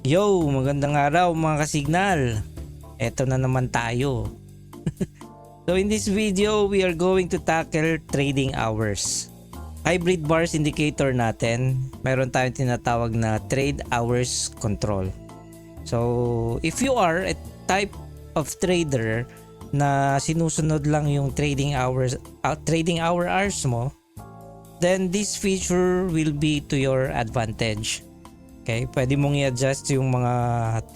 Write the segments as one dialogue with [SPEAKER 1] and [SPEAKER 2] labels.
[SPEAKER 1] Yo, magandang araw mga kasignal. Eto na naman tayo. So in this video, we are going to tackle trading hours. Hybrid bars indicator natin, mayroon tayong tinatawag na trade hours control. So if you are a type of trader na sinusunod lang yung trading hour hours mo, then this feature will be to your advantage. Okay, pwede mong i-adjust yung mga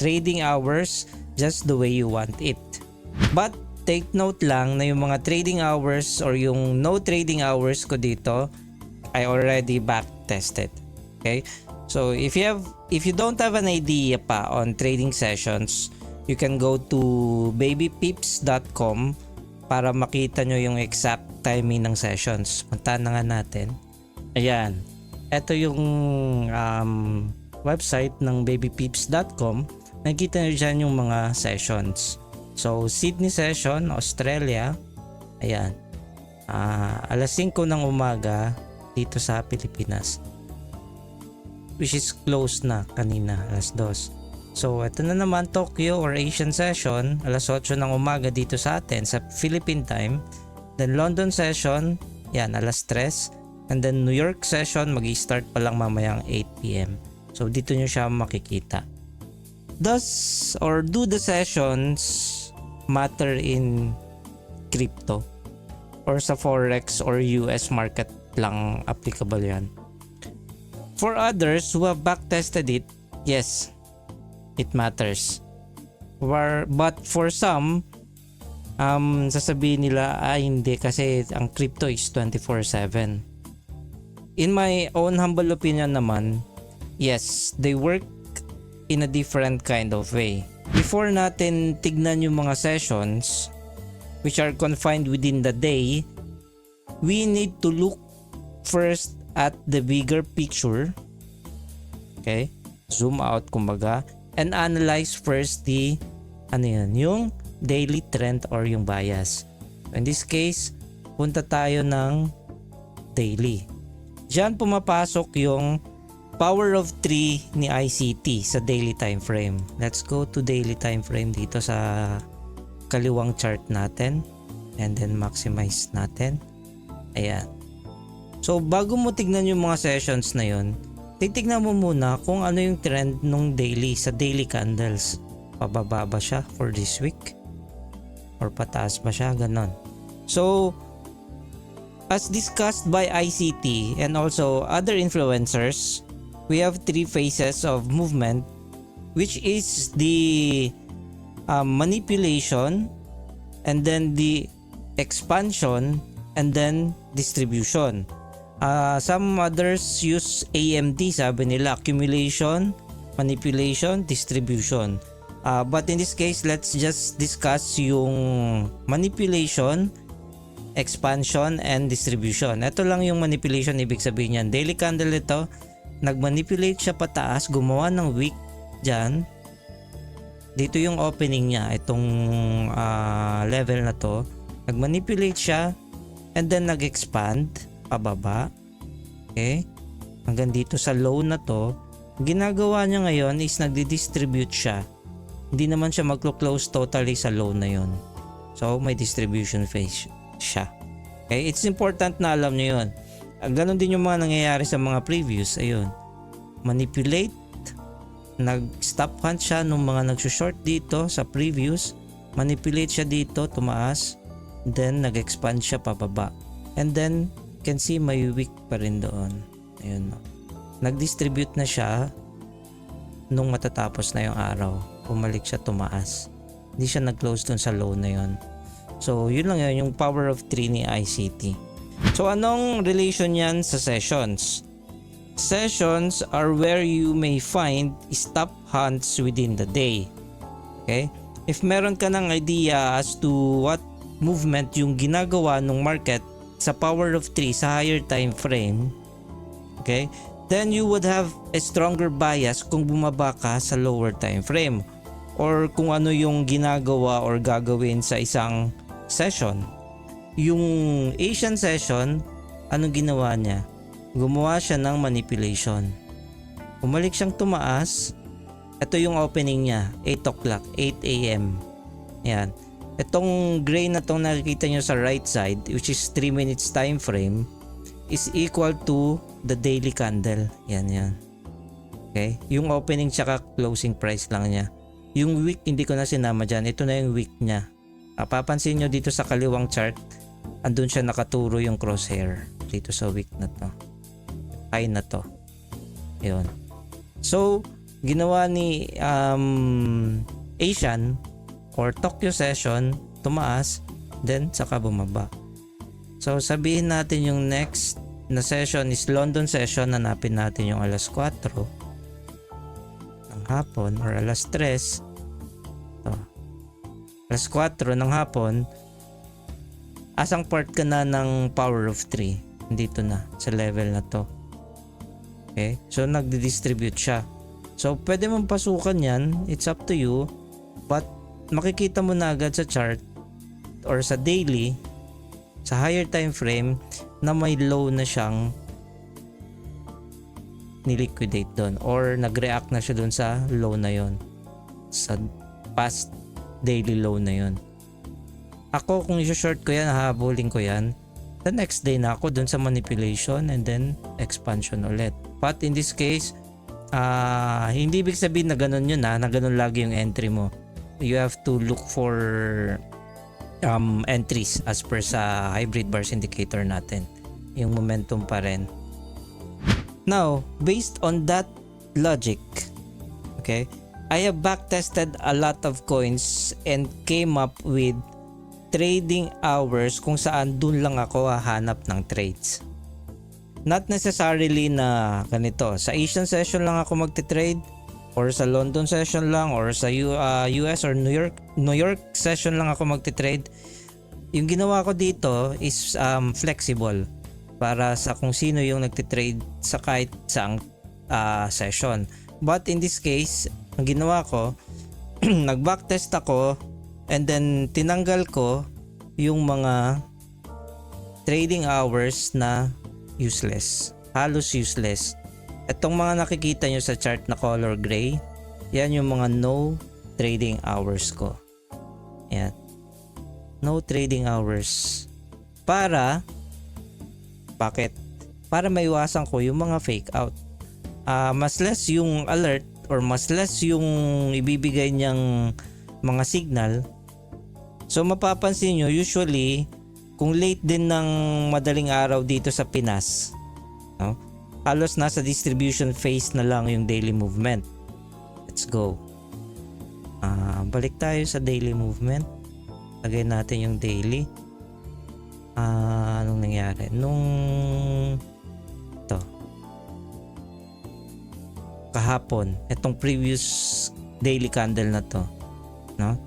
[SPEAKER 1] trading hours just the way you want it. But take note lang na yung mga trading hours or yung no trading hours ko dito, I already back tested. Okay? So if you don't have an idea pa on trading sessions, you can go to babypips.com para makita nyo yung exact timing ng sessions. Puntahan na nga natin. Ayan. Ito yung website ng babypips.com. Nakikita nyo dyan yung mga sessions. So Sydney session, Australia. Ayan. Alas 5 ng umaga dito sa Pilipinas, which is close na kanina, alas 2. So ito na naman Tokyo or Asian session, alas 8 ng umaga dito sa atin sa Philippine time. Then London session, yan, alas 3. And then New York session, mag-i-start pa lang mamayang 8 p.m. So dito nyo siya makikita. Do the sessions matter in crypto or sa forex or US market lang applicable yan? For others who have backtested it, yes, it matters. But for some, sasabihin nila, hindi kasi ang crypto is 24/7. In my own humble opinion naman, yes, they work in a different kind of way. Before natin tignan yung mga sessions which are confined within the day, we need to look first at the bigger picture. Okay? Zoom out kumbaga and analyze first yung daily trend or yung bias. In this case, punta tayo ng daily. Diyan pumapasok yung power of 3 ni ICT sa daily time frame. Let's go to daily time frame dito sa kaliwang chart natin and then maximize natin. Ayan. So bago mo tignan yung mga sessions na yun, titignan mo muna kung ano yung trend nung daily sa daily candles. Pababa ba siya for this week? Or pataas ba siya? Ganon. So as discussed by ICT and also other influencers, we have 3 phases of movement, which is the manipulation, and then the expansion, and then distribution. Some others use AMD, sabi nila, accumulation, manipulation, distribution. But in this case, let's just discuss yung manipulation, expansion, and distribution. Ito lang yung manipulation, ibig sabihin yan. Daily candle ito, nagmanipulate siya pataas, gumawa ng wick dyan. Dito yung opening niya, itong level na to. Nagmanipulate siya and then nag-expand pababa. Okay? Hanggang dito sa low na to. Ginagawa niya ngayon is nagdi-distribute siya. Hindi naman siya maglo-close totally sa low na yon. So may distribution phase siya. Okay? It's important na alam niyo yun. Ganon din yung mga nangyayari sa mga previews. Ayun. Manipulate. Nag-stop hunt siya nung mga nagsushort dito sa previews. Manipulate siya dito, tumaas. Then nag-expand siya pababa. And then you can see may wick pa rin doon. Ayun. Nag-distribute na siya nung matatapos na yung araw. Pumalik siya, tumaas. Hindi siya nag-close dun sa low na yun. So yun lang yun, yung power of 3 ni ICT. So anong relation yan sa sessions? Sessions are where you may find stop hunts within the day. Okay? If meron ka ng idea as to what movement yung ginagawa ng market sa power of 3 sa higher time frame, okay? Then you would have a stronger bias kung bumaba ka sa lower time frame or kung ano yung ginagawa or gagawin sa isang session. Yung Asian session, anong ginawa niya? Gumawa siya ng manipulation. Umalik siyang tumaas, Ito yung opening niya, 8 o'clock, 8 a.m. Yan. Itong gray na tong nakikita nyo sa right side, which is 3 minutes time frame, is equal to the daily candle. Yan, yan. Okay? Yung opening tsaka closing price lang niya. Yung week, hindi ko na sinama dyan. Ito na yung week niya. Papansin nyo dito sa kaliwang chart, andun siya nakaturo yung crosshair. Dito sa week na to. High na to. Yun. So, ginawa ni Asian or Tokyo session, tumaas, then saka bumaba. So, sabihin natin yung next na session is London session. Hanapin natin yung alas 4 ng hapon or alas 3. Ito. Alas 4 ng hapon, asang part ka na ng power of 3. Dito na, sa level na to. Okay? So, nagdi-distribute siya. So, pwede mong pasukan yan. It's up to you. But, makikita mo na agad sa chart or sa daily, sa higher time frame, na may low na siyang niliquidate doon or nag-react na siya doon sa low na yon, sa past daily low na yon. Ako, kung i-short ko yan, hahabulin ko yan, the next day na ako doon sa manipulation and then expansion ulit. But in this case, hindi ibig sabihin na ganun yun, na ganun lagi yung entry mo. You have to look for entries as per sa hybrid bars indicator natin. Yung momentum pa rin. Now, based on that logic, okay, I have backtested a lot of coins and came up with trading hours kung saan dun lang ako hahanap ng trades. Not necessarily na ganito. Sa Asian session lang ako magte-trade, or sa London session lang, or sa US or New York session lang ako magte-trade. Yung ginawa ko dito is flexible para sa kung sino yung nagte-trade sa kahit saang session. But in this case, ang ginawa ko, nag-backtest ako and then tinanggal ko yung mga trading hours na useless, halos useless. Itong mga nakikita nyo sa chart na color gray, yan yung mga no trading hours ko. Yan. No trading hours. Bakit? Para maiwasan ko yung mga fake out. Mas less yung alert or mas less yung ibibigay niyang mga signal. So mapapansin nyo, usually, kung late din ng madaling araw dito sa Pinas, no? Halos nasa distribution phase na lang yung daily movement. Let's go. Balik tayo sa daily movement. Lagay natin yung daily. Anong nangyari? Kahapon, itong previous daily candle na to, no?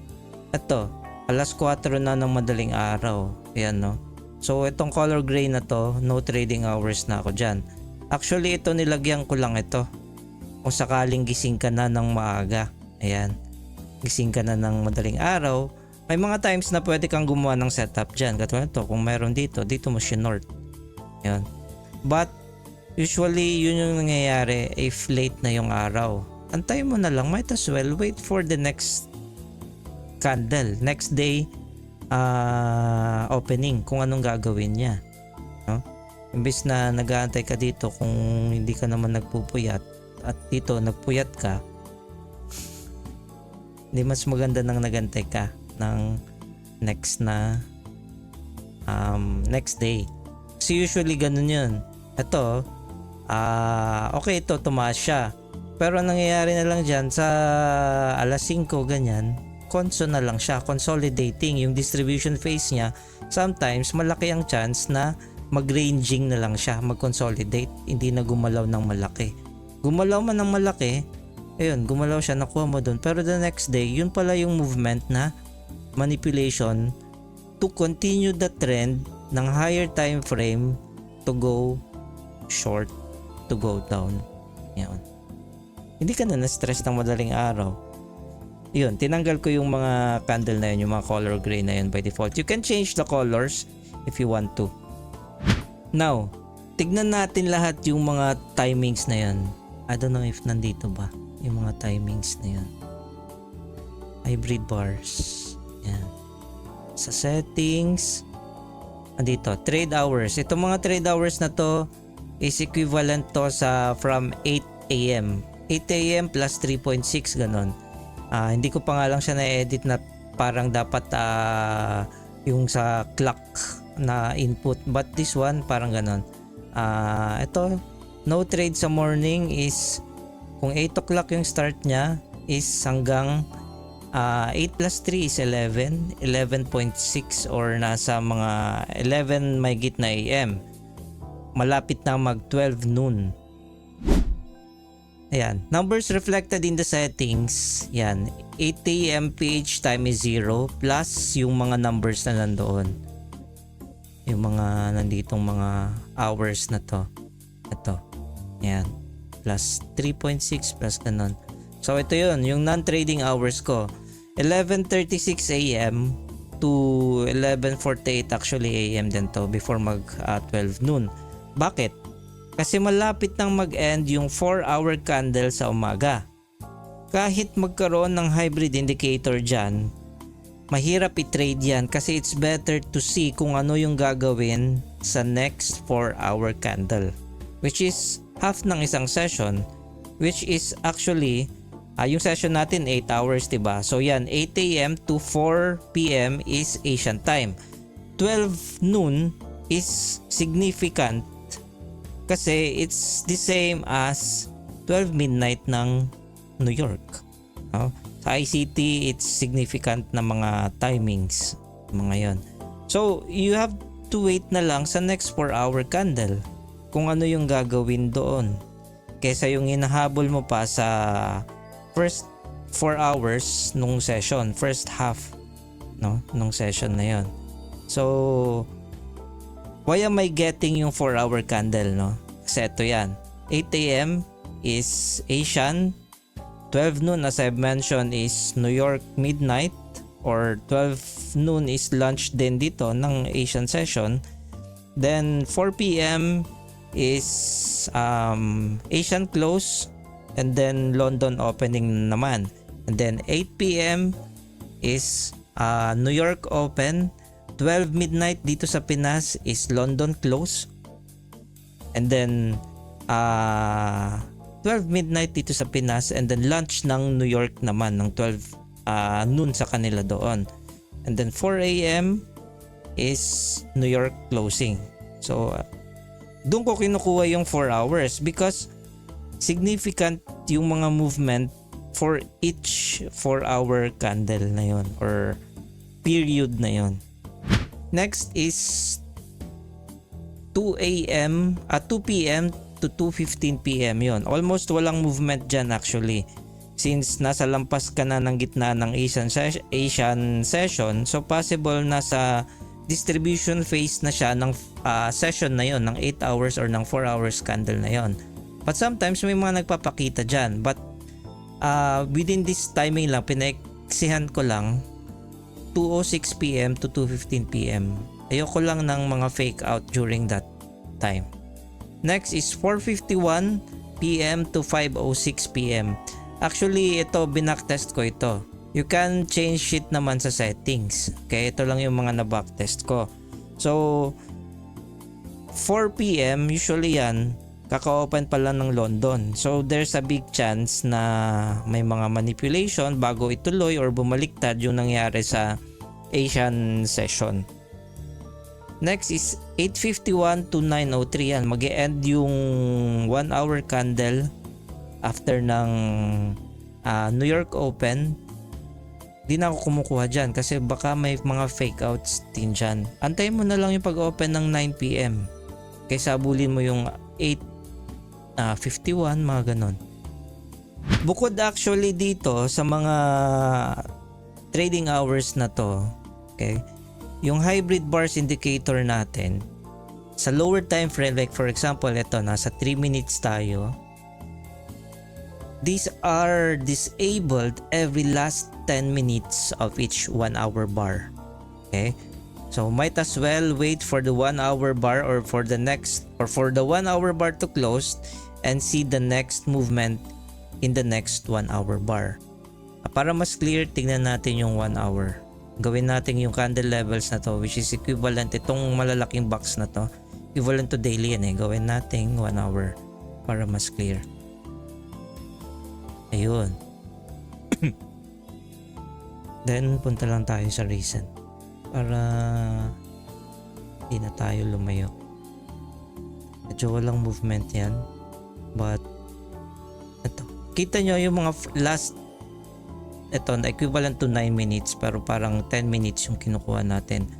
[SPEAKER 1] Ito, alas 4 na ng madaling araw. Ayan, no? So, itong color gray na to, no trading hours na ako dyan. Actually, ito nilagyan ko lang ito. Kung sakaling gising ka na ng maaga. Ayan. Gising ka na ng madaling araw. May mga times na pwede kang gumawa ng setup dyan. Katulad ito, kung meron dito mo sinort. Ayan. But, usually, yun yung nangyayari if late na yung araw. Antay mo na lang. Might as well wait for the next candle. Next day, opening. Kung anong gagawin niya. No? Imbis na nag-aantay ka dito kung hindi ka naman nagpupuyat at dito nagpuyat ka, hindi mas maganda nang nagantay ka ng next day. Kasi usually ganun yun. Ito, okay, ito tumaas siya. Pero ang nangyayari na lang dyan sa alas 5 ganyan, konso na lang siya, consolidating yung distribution phase niya. Sometimes malaki ang chance na mag-ranging na lang siya, mag-consolidate, hindi na gumalaw ng malaki. Gumalaw man ng malaki, ayun, gumalaw siya, nakuha mo dun. Pero the next day, yun pala yung movement na manipulation to continue the trend ng higher time frame to go short, to go down. Yan. Hindi ka na na-stress ng madaling araw. Yun, tinanggal ko yung mga candle na yun, yung mga color gray na yun by default. You can change the colors if you want to. Now, tignan natin lahat yung mga timings na yun. I don't know if nandito ba. yung mga timings na yun. Hybrid bars. Yan. Sa settings, andito, trade hours. Itong mga trade hours na to is equivalent to sa from 8 a.m. 8 a.m. plus 3.6 ganon. Hindi ko pa nga lang siya na-edit na parang dapat yung sa clock na input, but this one parang ganon. Ito, no trade sa morning is kung 8 o'clock yung start niya is hanggang 8 plus 3 is 11, 11.6 or nasa mga 11 may gitna AM. Malapit na mag 12 noon. Ayan, numbers reflected in the settings. Yan, 8 AM PH time is 0 plus yung mga numbers na nandoon. Yung mga nanditong mga hours na to. Ito. Yan. Plus 3.6 plus ganun. So ito yun, yung non-trading hours ko. 11:36 AM to 11:48 actually AM din to before mag 12 noon. Bakit? Kasi malapit nang mag-end yung 4-hour candle sa umaga. Kahit magkaroon ng hybrid indicator dyan, mahirap i-trade yan kasi it's better to see kung ano yung gagawin sa next 4-hour candle, which is half ng isang session, which is actually yung session natin 8 hours, diba? So yan, 8 AM to 4 PM is Asian time. 12 noon is significant kasi it's the same as 12 midnight ng New York. Sa ICT, it's significant na mga timings, mga yon. So you have to wait na lang sa next 4-hour candle kung ano yung gagawin doon kaysa yung hinahabol mo pa sa first 4 hours nung session, first half nung session na yon. So why am I getting yung 4-hour candle, no? Kasi ito yan, 8 AM is Asian, 12 noon as I've mentioned is New York midnight, or 12 noon is lunch din dito ng Asian session. Then 4 PM is Asian close, and then London opening naman. And then 8 PM is New York open. 12 midnight dito sa Pinas is London close. And then 12 midnight dito sa Pinas, and then lunch ng New York naman ng 12 noon sa kanila doon. And then 4 AM is New York closing. So doon ko kinukuha yung 4 hours because significant yung mga movement for each 4-hour candle na yon or period na yon. Next is 2 PM to 2:15 PM yon. Almost walang movement dyan actually. Since nasa lampas ka na ng gitna ng Asian session, so possible nasa distribution phase na siya ng session na yon, ng 8 hours or ng 4 hours candle na yon. But sometimes may mga nagpapakita dyan. But within this timing lang, pinaiksihan ko lang 2:06 PM to 2:15 PM. Ayoko lang ng mga fake out during that time. Next is 4:51 PM to 5:06 PM. Actually, ito, binacktest ko ito. You can change it naman sa settings. Okay, ito lang yung mga na-backtest ko. So, 4 PM, usually yan, kaka-open pa lang ng London. So, there's a big chance na may mga manipulation bago ituloy or bumaliktad yung nangyari sa Asian session. Next is 8:51 to 9:03 yan. Mag-e-end yung 1-hour candle after ng New York Open. Di na ako kumukuha dyan kasi baka may mga fake outs din dyan. Antayin mo na lang yung pag-open ng 9 PM kaysa abulin mo yung 8:51, mga ganon. Bukod actually dito sa mga trading hours na to, okay, yung hybrid bars indicator natin sa lower time frame, like for example ito, nasa 3 minutes tayo, these are disabled every last 10 minutes of each 1-hour bar. Okay, so might as well wait for the 1-hour bar or for the 1-hour bar to close and see the next movement in the next 1 hour bar. Para mas clear, tingnan natin yung 1 hour. Gawin natin yung candle levels na to, which is equivalent, itong malalaking box na to, equivalent to daily yan eh. Gawin natin 1 hour para mas clear. Ayun. Then punta lang tayo sa recent para hindi na tayo lumayo. Medyo walang movement yan, but ito, kita nyo yung mga last, ito na equivalent to 9 minutes pero parang 10 minutes yung kinukuha natin.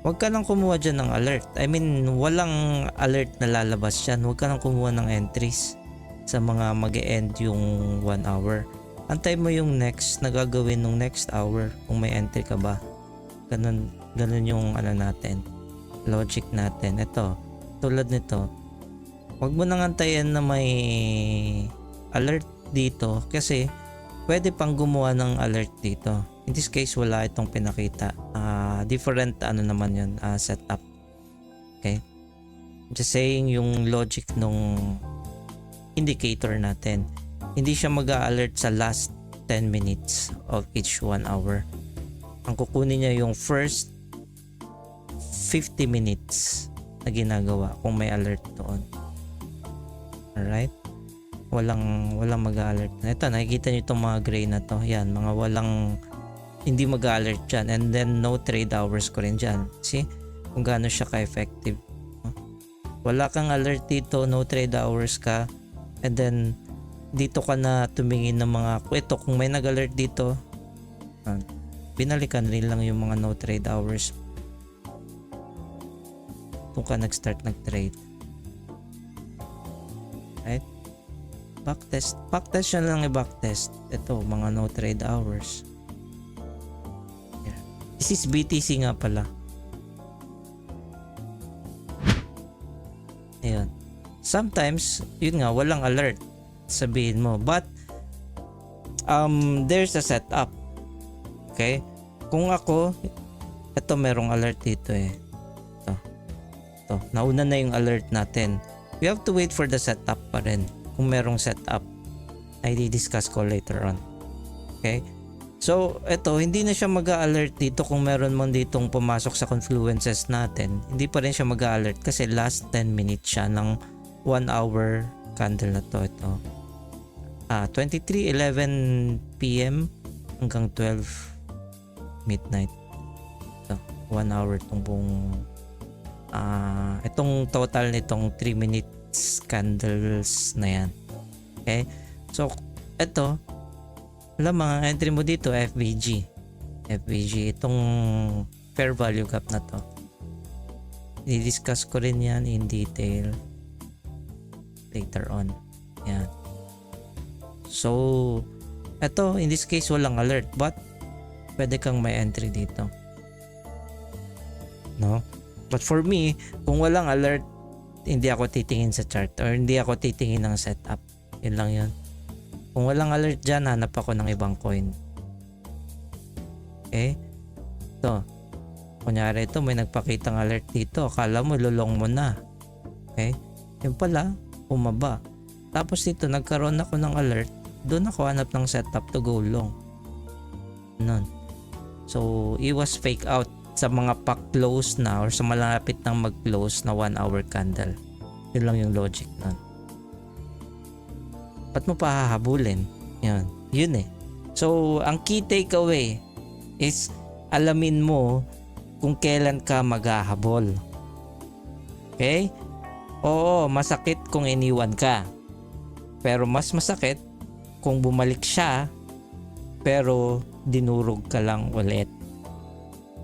[SPEAKER 1] Huwag ka nang kumuha dyan ng alert. I mean, walang alert na lalabas dyan. Huwag ka nang kumuha ng entries sa mga mag-e-end yung 1 hour. Antay mo yung next na gagawin nung next hour kung may entry ka ba. Ganun yung ano natin, logic natin. Ito, tulad nito, huwag mo nang antayin na may alert dito kasi pwede pang gumawa ng alert dito. In this case, wala itong pinakita. Different ano naman yun, setup. Okay? Just saying yung logic nung indicator natin. Hindi siya mag-a-alert sa last 10 minutes of each 1 hour. Ang kukunin niya yung first 50 minutes na ginagawa kung may alert doon. Alright? Walang mag-alert. Ito, nakikita nyo itong mga gray na to. Yan, mga walang, hindi mag-alert dyan. And then, no trade hours ko rin dyan. See? Kung gaano siya ka-effective. Wala kang alert dito, no trade hours ka. And then, dito ka na tumingin ng mga, ito, kung may nag-alert dito, binalikan rin lang yung mga no trade hours. Kung ka nag-start nag-trade. Right? Backtest. Backtest siya lang i-backtest. Ito, mga no trade hours. Yeah. This is BTC nga pala. Ayun. Sometimes, yun nga, walang alert. Sabihin mo. But, there's a setup. Okay? Kung ako, ito merong alert dito eh. Ito. Nauna na yung alert natin. We have to wait for the setup pa rin. Kung merong setup, ay di-discuss ko later on. Okay? So, ito, hindi na siya mag-a-alert dito kung meron mo ditong pumasok sa confluences natin. Hindi pa rin siya mag-a-alert kasi last 10 minutes siya ng 1 hour candle na to. Ito. 23:11 PM hanggang 12 midnight. Ito, 1 hour itong buong itong total nitong 3 minutes candles na yan. Okay? So, ito, mga entry mo dito, FVG. Itong fair value gap na to. I-discuss ko rin yan in detail later on. Yan. So, ito, in this case, walang alert. But, pwede kang may entry dito. No? But for me, kung walang alert, hindi ako titingin sa chart or hindi ako titingin ng setup. Yun lang yun. Kung walang alert dyan, hanap ako ng ibang coin. Okay? Ito. Kunyari ito, may nagpakitang alert dito. Akala mo, lulong mo na. Okay? Yun pala, umaba. Tapos dito, nagkaroon ako ng alert. Doon ako hanap ng setup to go long. Nun. So, iwas fake out sa mga pa-close na or sa malapit ng mag-close na 1 hour candle. Yun lang yung logic nun. Ba't mo pa hahabulin? Yun eh. So, ang key takeaway is alamin mo kung kailan ka maghahabol. Okay? Oo, masakit kung iniwan ka. Pero mas masakit kung bumalik siya pero dinurog ka lang ulit.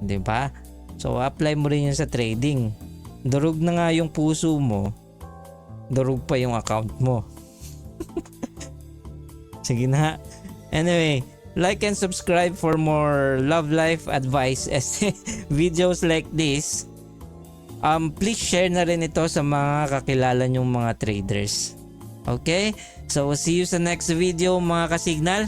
[SPEAKER 1] 'Di ba? So, apply mo rin yun sa trading. Durog na nga yung puso mo, durog pa yung account mo. Sige na. Anyway, like and subscribe for more love life advice videos like this. Please share na rin ito sa mga kakilala nyong mga traders. Okay? So, see you sa next video mga kasignal.